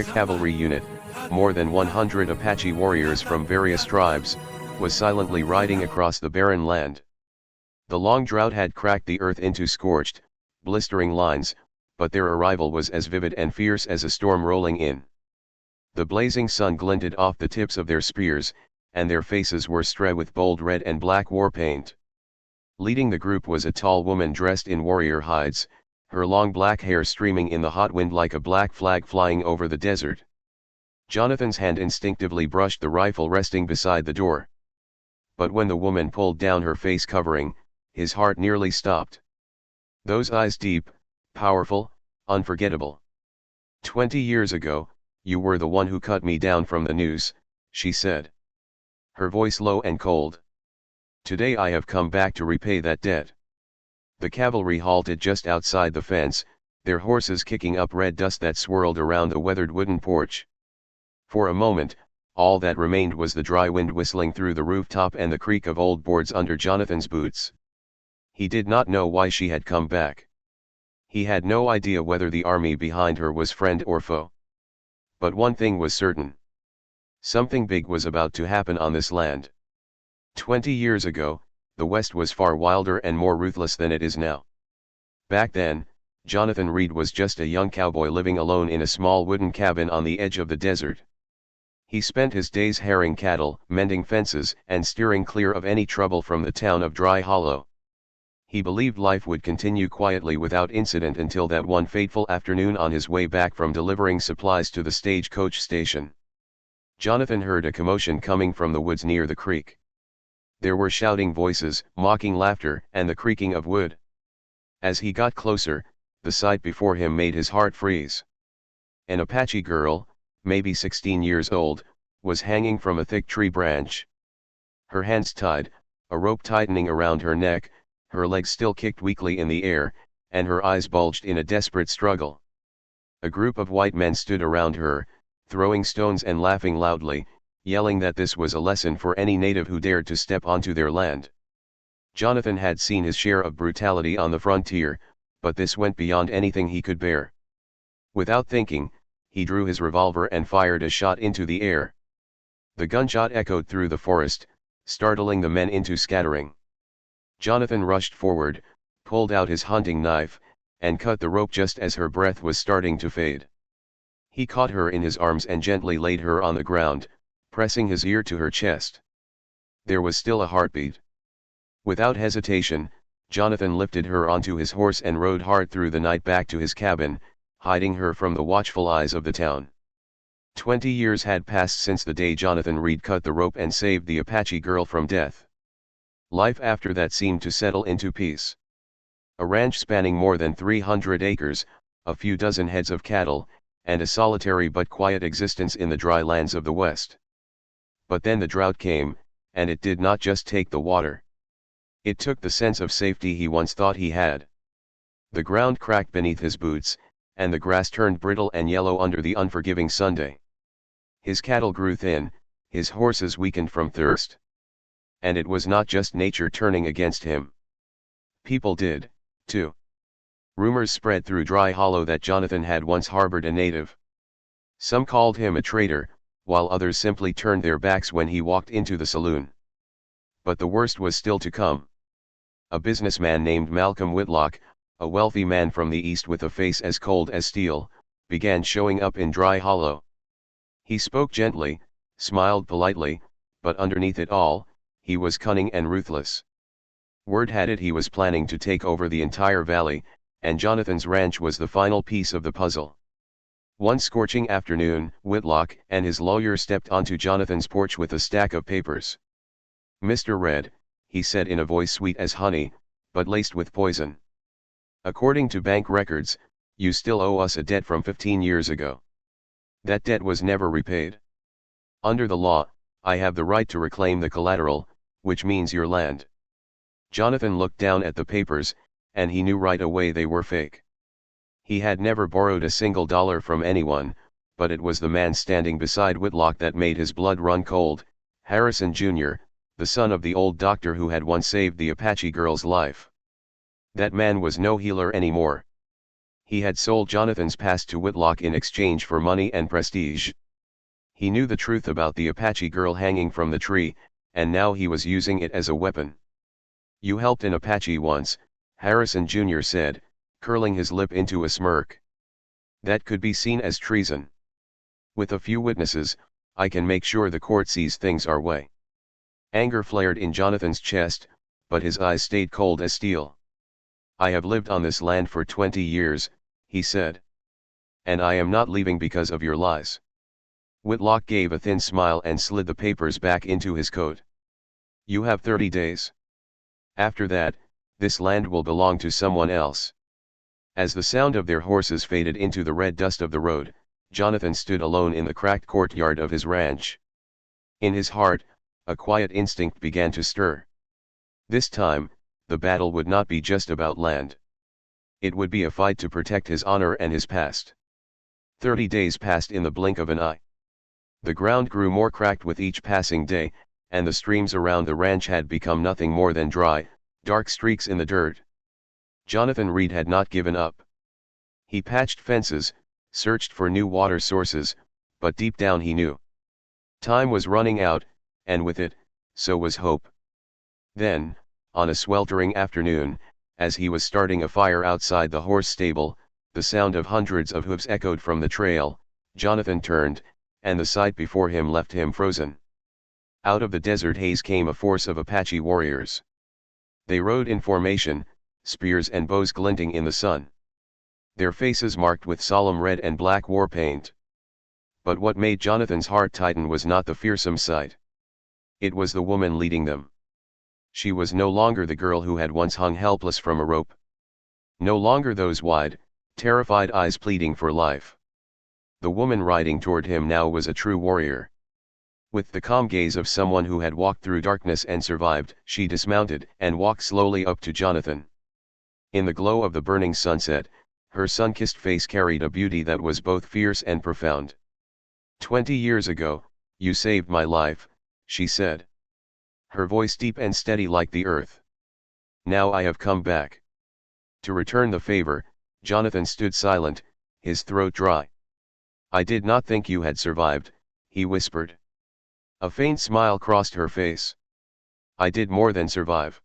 cavalry unit, more than 100 Apache warriors from various tribes, was silently riding across the barren land. The long drought had cracked the earth into scorched, blistering lines, but their arrival was as vivid and fierce as a storm rolling in. The blazing sun glinted off the tips of their spears, and their faces were strewn with bold red and black war paint. Leading the group was a tall woman dressed in warrior hides, her long black hair streaming in the hot wind like a black flag flying over the desert. Jonathan's hand instinctively brushed the rifle resting beside the door. But when the woman pulled down her face covering, his heart nearly stopped. Those eyes deep, powerful, unforgettable. 20 years ago, you were the one who cut me down from the noose, she said. Her voice low and cold. Today I have come back to repay that debt. The cavalry halted just outside the fence, their horses kicking up red dust that swirled around the weathered wooden porch. For a moment, all that remained was the dry wind whistling through the rooftop and the creak of old boards under Jonathan's boots. He did not know why she had come back. He had no idea whether the army behind her was friend or foe. But one thing was certain. Something big was about to happen on this land. 20 years ago, the West was far wilder and more ruthless than it is now. Back then, Jonathan Reed was just a young cowboy living alone in a small wooden cabin on the edge of the desert. He spent his days herring cattle, mending fences, and steering clear of any trouble from the town of Dry Hollow. He believed life would continue quietly without incident until that one fateful afternoon on his way back from delivering supplies to the stagecoach station. Jonathan heard a commotion coming from the woods near the creek. There were shouting voices, mocking laughter, and the creaking of wood. As he got closer, the sight before him made his heart freeze. An Apache girl, maybe 16 years old, was hanging from a thick tree branch. Her hands tied, a rope tightening around her neck, her legs still kicked weakly in the air, and her eyes bulged in a desperate struggle. A group of white men stood around her, throwing stones and laughing loudly, yelling that this was a lesson for any native who dared to step onto their land. Jonathan had seen his share of brutality on the frontier, but this went beyond anything he could bear. Without thinking, he drew his revolver and fired a shot into the air. The gunshot echoed through the forest, startling the men into scattering. Jonathan rushed forward, pulled out his hunting knife, and cut the rope just as her breath was starting to fade. He caught her in his arms and gently laid her on the ground, pressing his ear to her chest. There was still a heartbeat. Without hesitation, Jonathan lifted her onto his horse and rode hard through the night back to his cabin, hiding her from the watchful eyes of the town. 20 years had passed since the day Jonathan Reed cut the rope and saved the Apache girl from death. Life after that seemed to settle into peace. A ranch spanning more than 300 acres, a few dozen heads of cattle, and a solitary but quiet existence in the dry lands of the West. But then the drought came, and it did not just take the water. It took the sense of safety he once thought he had. The ground cracked beneath his boots, and the grass turned brittle and yellow under the unforgiving Sunday. His cattle grew thin, his horses weakened from thirst. And it was not just nature turning against him. People did, too. Rumors spread through Dry Hollow that Jonathan had once harbored a native. Some called him a traitor, while others simply turned their backs when he walked into the saloon. But the worst was still to come. A businessman named Malcolm Whitlock, a wealthy man from the east with a face as cold as steel, began showing up in Dry Hollow. He spoke gently, smiled politely, but underneath it all, he was cunning and ruthless. Word had it he was planning to take over the entire valley, and Jonathan's ranch was the final piece of the puzzle. One scorching afternoon, Whitlock and his lawyer stepped onto Jonathan's porch with a stack of papers. "Mr. Red," he said in a voice sweet as honey, but laced with poison. "According to bank records, you still owe us a debt from 15 years ago. That debt was never repaid. Under the law, I have the right to reclaim the collateral, which means your land." Jonathan looked down at the papers, and he knew right away they were fake. He had never borrowed a single dollar from anyone, but it was the man standing beside Whitlock that made his blood run cold, Harrison Jr., the son of the old doctor who had once saved the Apache girl's life. That man was no healer anymore. He had sold Jonathan's past to Whitlock in exchange for money and prestige. He knew the truth about the Apache girl hanging from the tree, and now he was using it as a weapon. "You helped an Apache once," Harrison Jr. said, curling his lip into a smirk. "That could be seen as treason. With a few witnesses, I can make sure the court sees things our way." Anger flared in Jonathan's chest, but his eyes stayed cold as steel. "I have lived on this land for 20 years, he said. "And I am not leaving because of your lies." Whitlock gave a thin smile and slid the papers back into his coat. "You have 30 days. After that, this land will belong to someone else." As the sound of their horses faded into the red dust of the road, Jonathan stood alone in the cracked courtyard of his ranch. In his heart, a quiet instinct began to stir. This time, the battle would not be just about land. It would be a fight to protect his honor and his past. 30 days passed in the blink of an eye. The ground grew more cracked with each passing day, and the streams around the ranch had become nothing more than dry, dark streaks in the dirt. Jonathan Reed had not given up. He patched fences, searched for new water sources, but deep down he knew time was running out, and with it, so was hope. Then, on a sweltering afternoon, as he was starting a fire outside the horse stable, the sound of hundreds of hooves echoed from the trail. Jonathan turned, and the sight before him left him frozen. Out of the desert haze came a force of Apache warriors. They rode in formation, spears and bows glinting in the sun. Their faces marked with solemn red and black war paint. But what made Jonathan's heart tighten was not the fearsome sight. It was the woman leading them. She was no longer the girl who had once hung helpless from a rope. No longer those wide, terrified eyes pleading for life. The woman riding toward him now was a true warrior. With the calm gaze of someone who had walked through darkness and survived, she dismounted and walked slowly up to Jonathan. In the glow of the burning sunset, her sun-kissed face carried a beauty that was both fierce and profound. 20 years ago, you saved my life," she said. Her voice deep and steady like the earth. "Now I have come back to return the favor." Jonathan stood silent, his throat dry. "I did not think you had survived," he whispered. A faint smile crossed her face. "I did more than survive.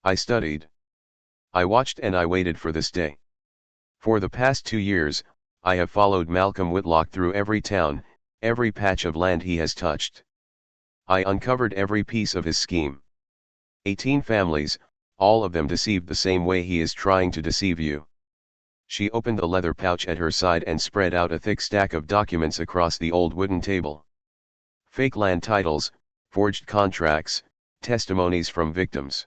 I studied. I watched and I waited for this day. For the past 2 years, I have followed Malcolm Whitlock through every town, every patch of land he has touched. I uncovered every piece of his scheme. 18 families, all of them deceived the same way he is trying to deceive you." She opened the leather pouch at her side and spread out a thick stack of documents across the old wooden table. Fake land titles, forged contracts, testimonies from victims.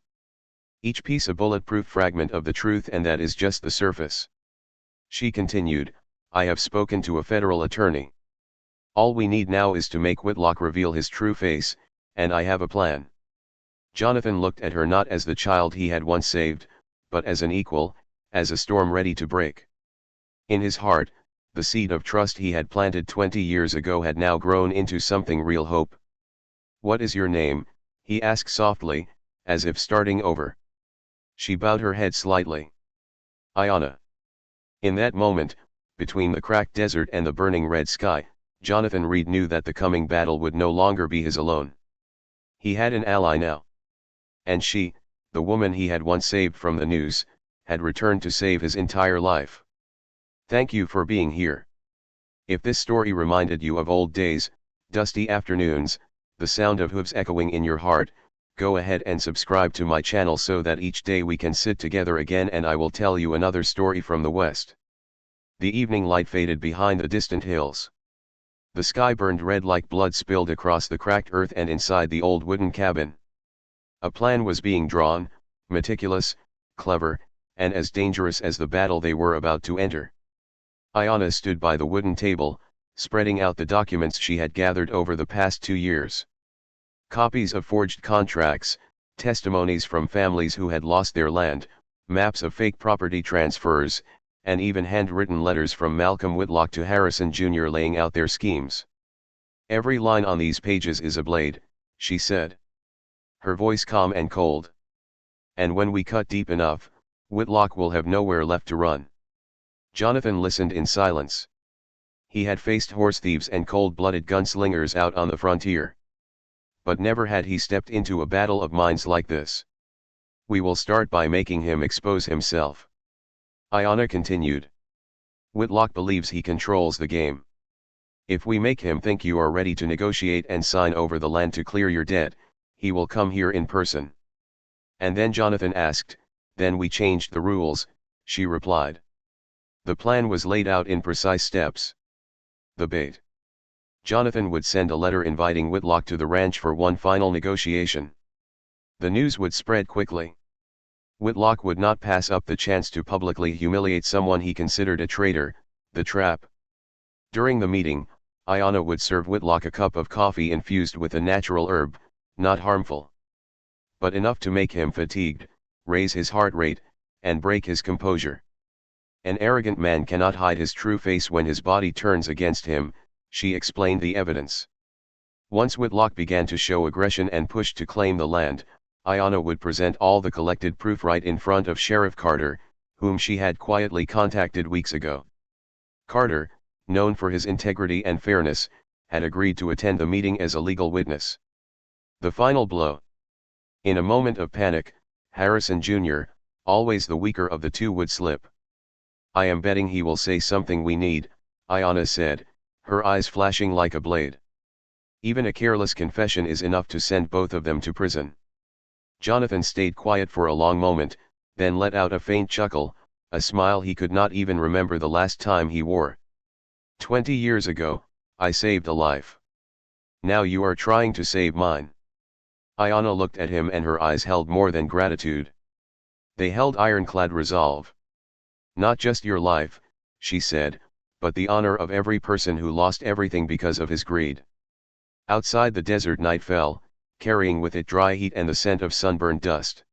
Each piece a bulletproof fragment of the truth, and that is just the surface. She continued, "I have spoken to a federal attorney. All we need now is to make Whitlock reveal his true face, and I have a plan." Jonathan looked at her not as the child he had once saved, but as an equal, as a storm ready to break. In his heart, the seed of trust he had planted 20 years ago had now grown into something real: hope. "What is your name?" he asked softly, as if starting over. She bowed her head slightly. "Ayanna." In that moment, between the cracked desert and the burning red sky, Jonathan Reed knew that the coming battle would no longer be his alone. He had an ally now. And she, the woman he had once saved from the noose, had returned to save his entire life. "Thank you for being here. If this story reminded you of old days, dusty afternoons, the sound of hooves echoing in your heart, go ahead and subscribe to my channel so that each day we can sit together again and I will tell you another story from the West." The evening light faded behind the distant hills. The sky burned red like blood spilled across the cracked earth and inside the old wooden cabin. A plan was being drawn, meticulous, clever, and as dangerous as the battle they were about to enter. Ayanna stood by the wooden table, spreading out the documents she had gathered over the past 2 years. Copies of forged contracts, testimonies from families who had lost their land, maps of fake property transfers, and even handwritten letters from Malcolm Whitlock to Harrison Jr. laying out their schemes. "Every line on these pages is a blade," she said. Her voice calm and cold. "And when we cut deep enough, Whitlock will have nowhere left to run. Jonathan listened in silence. He had faced horse thieves and cold-blooded gunslingers out on the frontier. But never had he stepped into a battle of minds like this. "We will start by making him expose himself," Ayanna continued. "Whitlock believes he controls the game. If we make him think you are ready to negotiate and sign over the land to clear your debt, he will come here in person." And then Jonathan asked, "Then we changed the rules," she replied. The plan was laid out in precise steps. The bait. Jonathan would send a letter inviting Whitlock to the ranch for one final negotiation. The news would spread quickly. Whitlock would not pass up the chance to publicly humiliate someone he considered a traitor, the trap. During the meeting, Ayanna would serve Whitlock a cup of coffee infused with a natural herb, not harmful, but enough to make him fatigued, raise his heart rate, and break his composure. An arrogant man cannot hide his true face when his body turns against him, she explained the evidence. Once Whitlock began to show aggression and push to claim the land, Ayanna would present all the collected proof right in front of Sheriff Carter, whom she had quietly contacted weeks ago. Carter, known for his integrity and fairness, had agreed to attend the meeting as a legal witness. The final blow. In a moment of panic, Harrison Jr., always the weaker of the two, would slip. "I am betting he will say something we need," Ayanna said, her eyes flashing like a blade. "Even a careless confession is enough to send both of them to prison." Jonathan stayed quiet for a long moment, then let out a faint chuckle, a smile he could not even remember the last time he wore. 20 years ago, I saved a life. Now you are trying to save mine." Ayanna looked at him and her eyes held more than gratitude. They held ironclad resolve. "Not just your life," she said, "but the honor of every person who lost everything because of his greed." Outside the desert night fell, carrying with it dry heat and the scent of sunburned dust.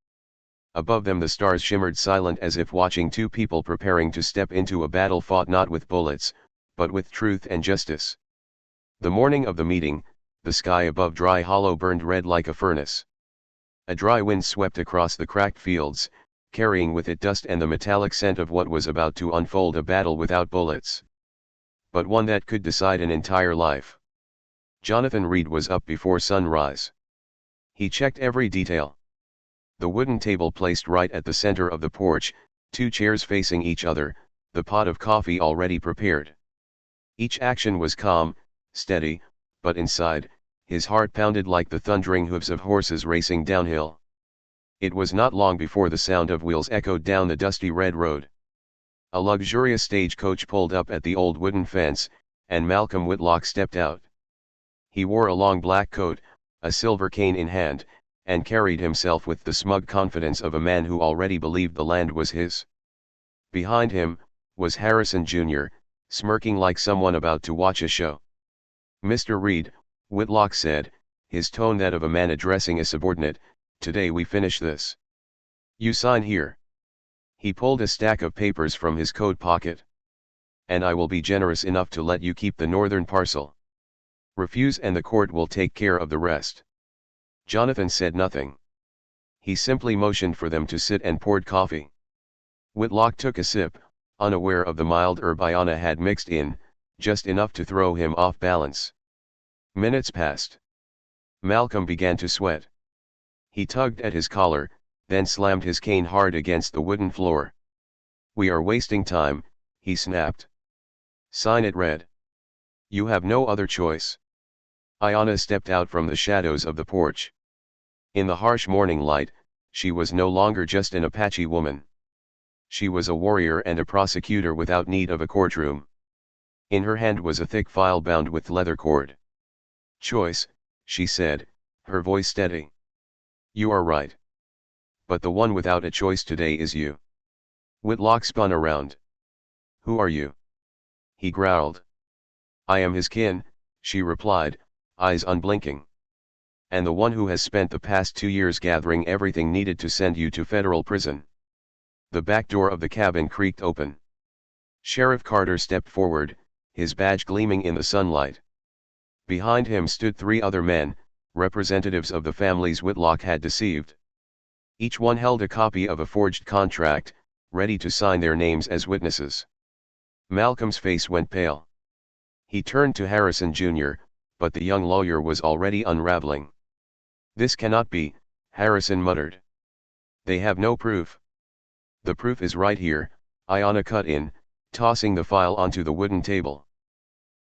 Above them the stars shimmered silent as if watching two people preparing to step into a battle fought not with bullets, but with truth and justice. The morning of the meeting, the sky above Dry Hollow burned red like a furnace. A dry wind swept across the cracked fields, carrying with it dust and the metallic scent of what was about to unfold, a battle without bullets, but one that could decide an entire life. Jonathan Reed was up before sunrise. He checked every detail. The wooden table placed right at the center of the porch, two chairs facing each other, the pot of coffee already prepared. Each action was calm, steady, but inside, his heart pounded like the thundering hooves of horses racing downhill. It was not long before the sound of wheels echoed down the dusty red road. A luxurious stagecoach pulled up at the old wooden fence, and Malcolm Whitlock stepped out. He wore a long black coat, a silver cane in hand, and carried himself with the smug confidence of a man who already believed the land was his. Behind him was Harrison Jr., smirking like someone about to watch a show. "Mr. Reed," Whitlock said, his tone that of a man addressing a subordinate, "today we finish this. You sign here." He pulled a stack of papers from his coat pocket. "And I will be generous enough to let you keep the northern parcel. Refuse and the court will take care of the rest." Jonathan said nothing. He simply motioned for them to sit and poured coffee. Whitlock took a sip, unaware of the mild herb Ayanna had mixed in, just enough to throw him off balance. Minutes passed. Malcolm began to sweat. He tugged at his collar, then slammed his cane hard against the wooden floor. "We are wasting time," he snapped. "Sign it red. You have no other choice." Ayanna stepped out from the shadows of the porch. In the harsh morning light, she was no longer just an Apache woman. She was a warrior and a prosecutor without need of a courtroom. In her hand was a thick file bound with leather cord. "Choice," she said, her voice steady. "You are right. But the one without a choice today is you." Whitlock spun around. "Who are you?" he growled. "I am his kin," she replied, eyes unblinking. "And the one who has spent the past 2 years gathering everything needed to send you to federal prison." The back door of the cabin creaked open. Sheriff Carter stepped forward, his badge gleaming in the sunlight. Behind him stood 3 other men, representatives of the families Whitlock had deceived. Each one held a copy of a forged contract, ready to sign their names as witnesses. Malcolm's face went pale. He turned to Harrison Jr., but the young lawyer was already unraveling. "This cannot be," Harrison muttered. "They have no proof." "The proof is right here," Ayanna cut in, tossing the file onto the wooden table.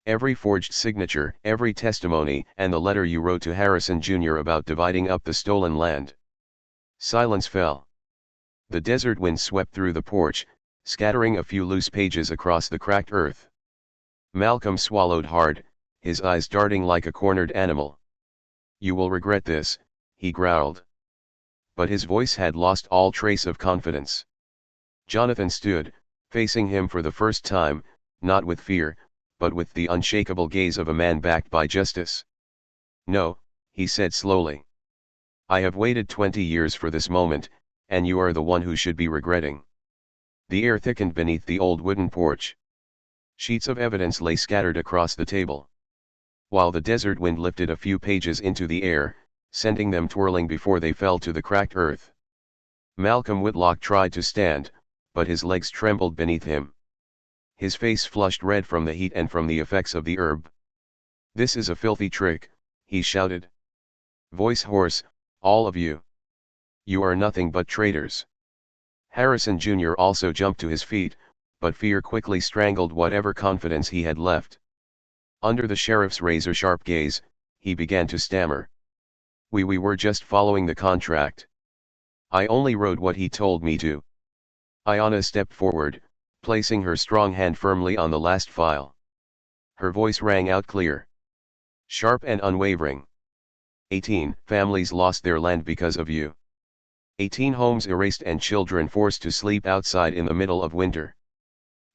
"Every forged signature, every testimony, and the letter you wrote to Harrison Jr. about dividing up the stolen land." Silence fell. The desert wind swept through the porch, scattering a few loose pages across the cracked earth. Malcolm swallowed hard, his eyes darting like a cornered animal. "You will regret this," he growled. But his voice had lost all trace of confidence. Jonathan stood, facing him for the first time, not with fear, but with the unshakable gaze of a man backed by justice. "No," he said slowly. "I have waited 20 years for this moment, and you are the one who should be regretting." The air thickened beneath the old wooden porch. Sheets of evidence lay scattered across the table. While the desert wind lifted a few pages into the air, sending them twirling before they fell to the cracked earth. Malcolm Whitlock tried to stand, but his legs trembled beneath him. His face flushed red from the heat and from the effects of the herb. "This is a filthy trick," he shouted. Voice hoarse, "All of you. You are nothing but traitors." Harrison Jr. also jumped to his feet, but fear quickly strangled whatever confidence he had left. Under the sheriff's razor-sharp gaze, he began to stammer. We were just following the contract. I only wrote what he told me to." Ayanna stepped forward, placing her strong hand firmly on the last file. Her voice rang out clear, sharp and unwavering. 18 families lost their land because of you. 18 homes erased and children forced to sleep outside in the middle of winter.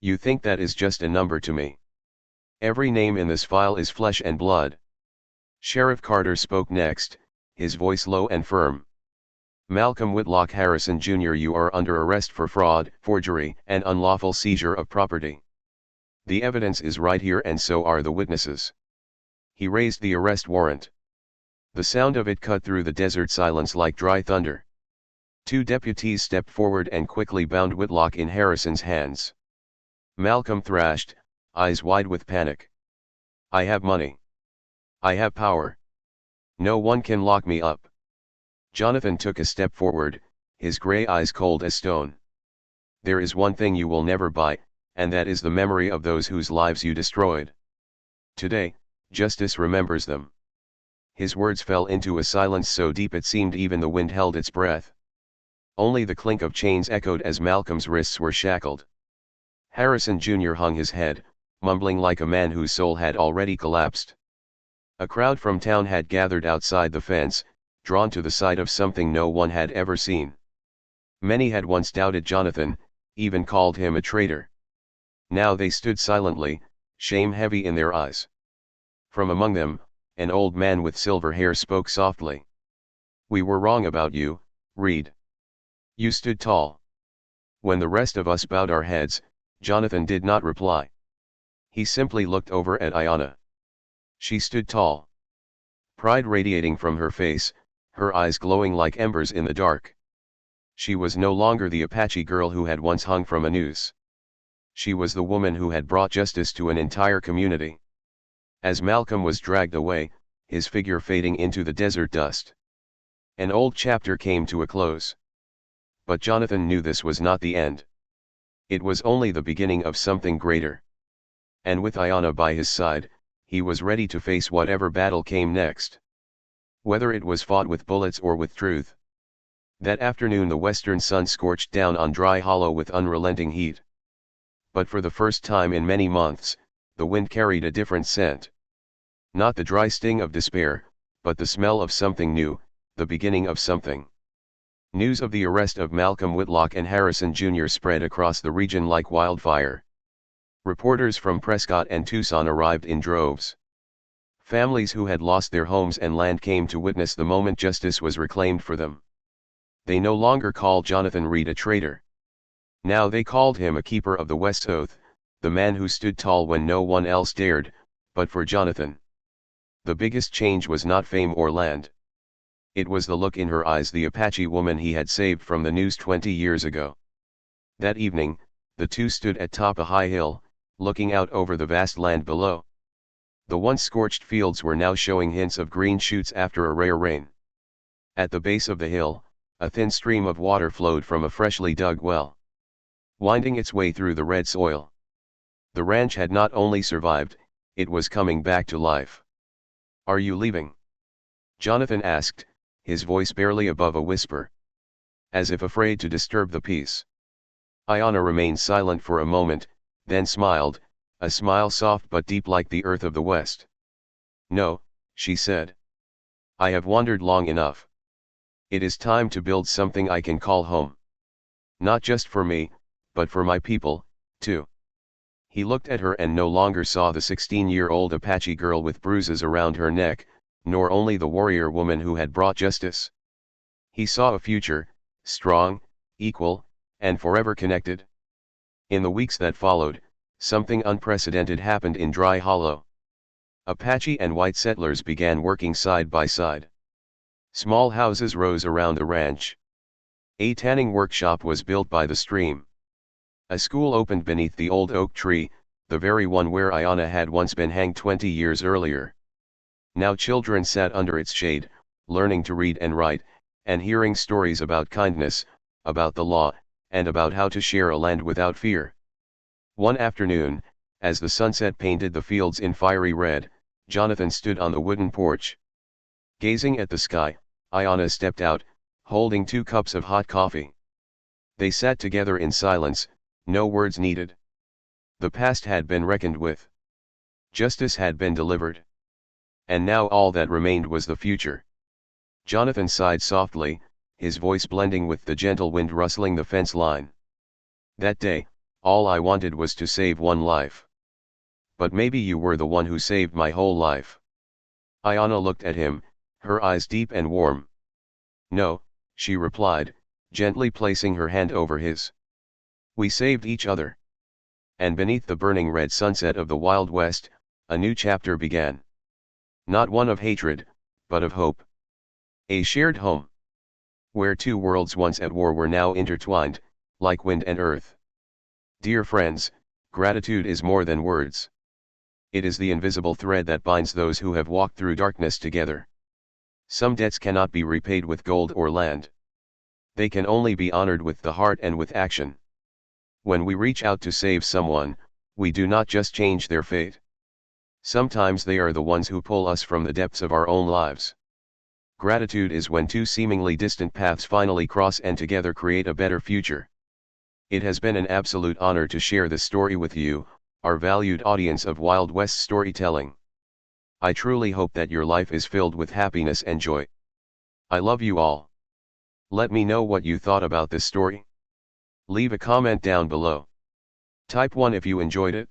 You think that is just a number to me? Every name in this file is flesh and blood." Sheriff Carter spoke next, his voice low and firm. "Malcolm Whitlock Harrison Jr., you are under arrest for fraud, forgery, and unlawful seizure of property. The evidence is right here and so are the witnesses." He raised the arrest warrant. The sound of it cut through the desert silence like dry thunder. 2 deputies stepped forward and quickly bound Whitlock in Harrison's hands. Malcolm thrashed, eyes wide with panic. "I have money. I have power. No one can lock me up." Jonathan took a step forward, his gray eyes cold as stone. "There is one thing you will never buy, and that is the memory of those whose lives you destroyed. Today, justice remembers them." His words fell into a silence so deep it seemed even the wind held its breath. Only the clink of chains echoed as Malcolm's wrists were shackled. Harrison Jr. hung his head, mumbling like a man whose soul had already collapsed. A crowd from town had gathered outside the fence, drawn to the sight of something no one had ever seen. Many had once doubted Jonathan, even called him a traitor. Now they stood silently, shame heavy in their eyes. From among them, an old man with silver hair spoke softly. "We were wrong about you, Reed. You stood tall." When the rest of us bowed our heads, Jonathan did not reply. He simply looked over at Ayanna. She stood tall. Pride radiating from her face, her eyes glowing like embers in the dark. She was no longer the Apache girl who had once hung from a noose. She was the woman who had brought justice to an entire community. As Malcolm was dragged away, his figure fading into the desert dust, an old chapter came to a close. But Jonathan knew this was not the end. It was only the beginning of something greater. And with Ayanna by his side, he was ready to face whatever battle came next. Whether it was fought with bullets or with truth. That afternoon the western sun scorched down on Dry Hollow with unrelenting heat. But for the first time in many months, the wind carried a different scent. Not the dry sting of despair, but the smell of something new, the beginning of something. News of the arrest of Malcolm Whitlock and Harrison Jr. spread across the region like wildfire. Reporters from Prescott and Tucson arrived in droves. Families who had lost their homes and land came to witness the moment justice was reclaimed for them. They no longer called Jonathan Reed a traitor. Now they called him a keeper of the West's oath, the man who stood tall when no one else dared, but for Jonathan. The biggest change was not fame or land. It was the look in her eyes, the Apache woman he had saved from the noose 20 years ago. That evening, the two stood atop a high hill, looking out over the vast land below. The once scorched fields were now showing hints of green shoots after a rare rain. At the base of the hill, a thin stream of water flowed from a freshly dug well, winding its way through the red soil. The ranch had not only survived, it was coming back to life. "Are you leaving?" Jonathan asked, his voice barely above a whisper, as if afraid to disturb the peace. Ayanna remained silent for a moment, then smiled, a smile soft but deep like the earth of the west. "No," she said. "I have wandered long enough. It is time to build something I can call home. Not just for me, but for my people, too." He looked at her and no longer saw the 16-year-old Apache girl with bruises around her neck, nor only the warrior woman who had brought justice. He saw a future, strong, equal, and forever connected. In the weeks that followed, something unprecedented happened in Dry Hollow. Apache and white settlers began working side by side. Small houses rose around the ranch. A tanning workshop was built by the stream. A school opened beneath the old oak tree, the very one where Ayanna had once been hanged 20 years earlier. Now children sat under its shade, learning to read and write, and hearing stories about kindness, about the law, and about how to share a land without fear. One afternoon, as the sunset painted the fields in fiery red, Jonathan stood on the wooden porch. Gazing at the sky, Ayanna stepped out, holding 2 cups of hot coffee. They sat together in silence, no words needed. The past had been reckoned with. Justice had been delivered. And now all that remained was the future. Jonathan sighed softly, his voice blending with the gentle wind rustling the fence line. "That day, all I wanted was to save one life. But maybe you were the one who saved my whole life." Ayanna looked at him, her eyes deep and warm. "No," she replied, gently placing her hand over his. "We saved each other." And beneath the burning red sunset of the Wild West, a new chapter began. Not one of hatred, but of hope. A shared home. Where 2 worlds once at war were now intertwined, like wind and earth. Dear friends, gratitude is more than words. It is the invisible thread that binds those who have walked through darkness together. Some debts cannot be repaid with gold or land. They can only be honored with the heart and with action. When we reach out to save someone, we do not just change their fate. Sometimes they are the ones who pull us from the depths of our own lives. Gratitude is when 2 seemingly distant paths finally cross and together create a better future. It has been an absolute honor to share this story with you, our valued audience of Wild West storytelling. I truly hope that your life is filled with happiness and joy. I love you all. Let me know what you thought about this story. Leave a comment down below. Type 1 if you enjoyed it.